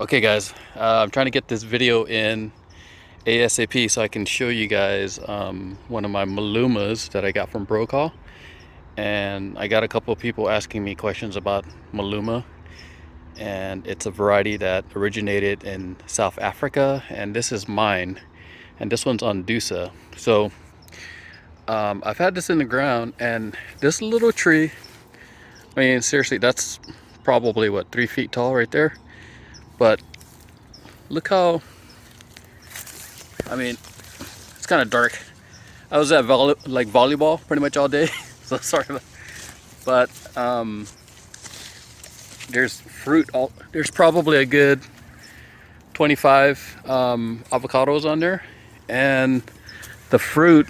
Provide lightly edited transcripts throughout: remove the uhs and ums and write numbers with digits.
Okay guys, I'm trying to get this video in ASAP so I can show you guys one of my Malumas that I got from Brokaw. And I got a couple of people asking me questions about Maluma, and it's a variety that originated in South Africa, and this is mine, and this one's on Dusa. So I've had this in the ground, and this little tree, I mean seriously, that's probably what, 3 feet tall right there. But look how, I mean, it's kind of dark. I was at volleyball pretty much all day, so sorry about. But there's fruit. There's probably a good 25 avocados on there, and the fruit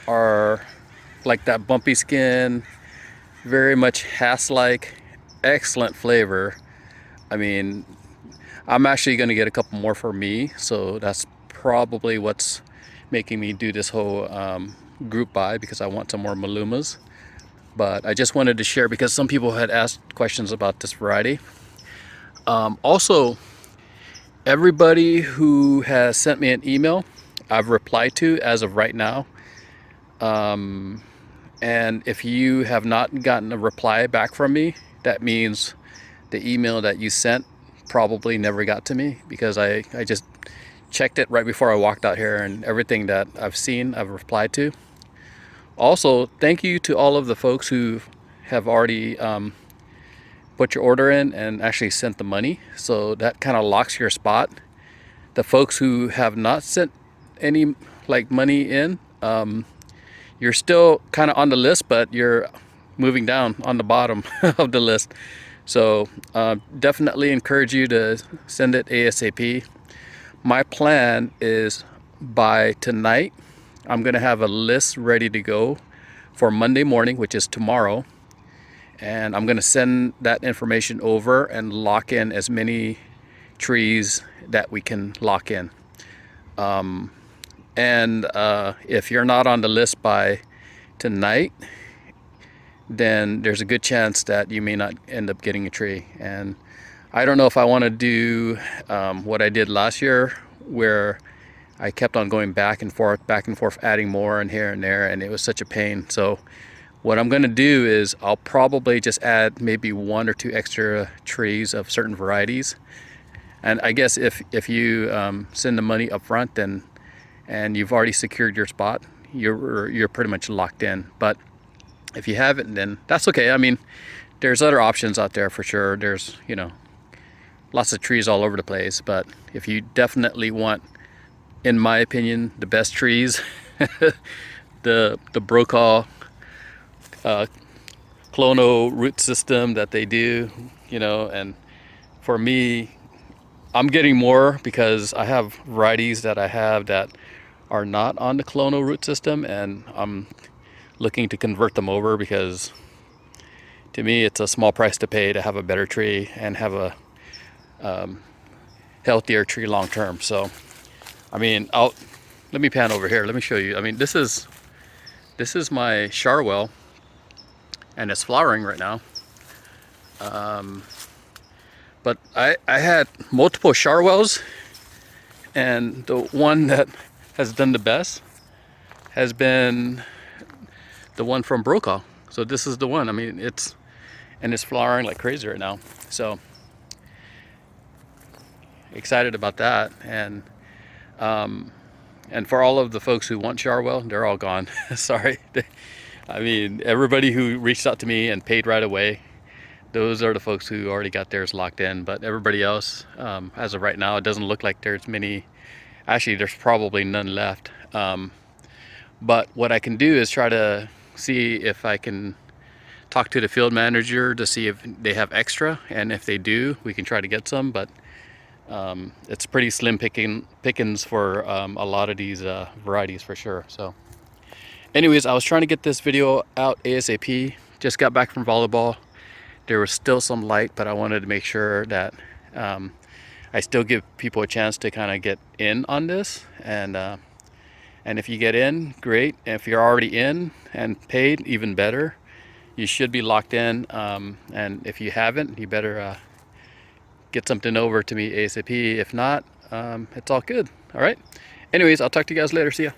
are like that bumpy skin, very much Hass-like, excellent flavor. I mean, I'm actually going to get a couple more for me, so that's probably what's making me do this whole group buy, because I want some more Malumas. But I just wanted to share because some people had asked questions about this variety. Also, everybody who has sent me an email, I've replied to as of right now. And if you have not gotten a reply back from me, that means the email that you sent probably never got to me, because I just checked it right before I walked out here, and everything that I've seen I've replied to. Also, thank you to all of the folks who have already put your order in and actually sent the money, so that kind of locks your spot. The folks who have not sent any money in, you're still kind of on the list, but you're moving down on the bottom of the list. So definitely encourage you to send it ASAP. My plan is by tonight, I'm gonna have a list ready to go for Monday morning, which is tomorrow. And I'm gonna send that information over and lock in as many trees that we can lock in. If you're not on the list by tonight, then there's a good chance that you may not end up getting a tree. And I don't know if I want to do what I did last year, where I kept on going back and forth, adding more and here and there, and it was such a pain. So what I'm going to do is I'll probably just add maybe 1 or 2 extra trees of certain varieties. And I guess if you send the money up front, then and you've already secured your spot, you're pretty much locked in. But if you haven't, then that's okay. I mean, there's other options out there for sure. There's, lots of trees all over the place. But if you definitely want, in my opinion, the best trees, the Brokaw clonal root system that they do, and for me, I'm getting more because I have varieties that I have that are not on the clonal root system, and I'm looking to convert them over, because to me it's a small price to pay to have a better tree and have a healthier tree long term. So I mean, let me pan over here, let me show you. I mean, this is my Charwell, and it's flowering right now. But I had multiple Charwells, and the one that has done the best has been the one from Brokaw. So this is the one. I mean, it's flowering like crazy right now. So excited about that. And for all of the folks who want Charwell, they're all gone. Sorry. I mean, everybody who reached out to me and paid right away, those are the folks who already got theirs locked in. But everybody else, as of right now, it doesn't look like there's many. Actually, there's probably none left. But what I can do is try to see if I can talk to the field manager to see if they have extra, and if they do, we can try to get some. But it's pretty slim pickings for a lot of these varieties for sure. So anyways, I was trying to get this video out ASAP. Just got back from volleyball. There was still some light, but I wanted to make sure that I still give people a chance to kind of get in on this. And if you get in, great. If you're already in and paid, even better. You should be locked in. And if you haven't, you better get something over to me ASAP. If not, it's all good. All right. Anyways, I'll talk to you guys later. See ya.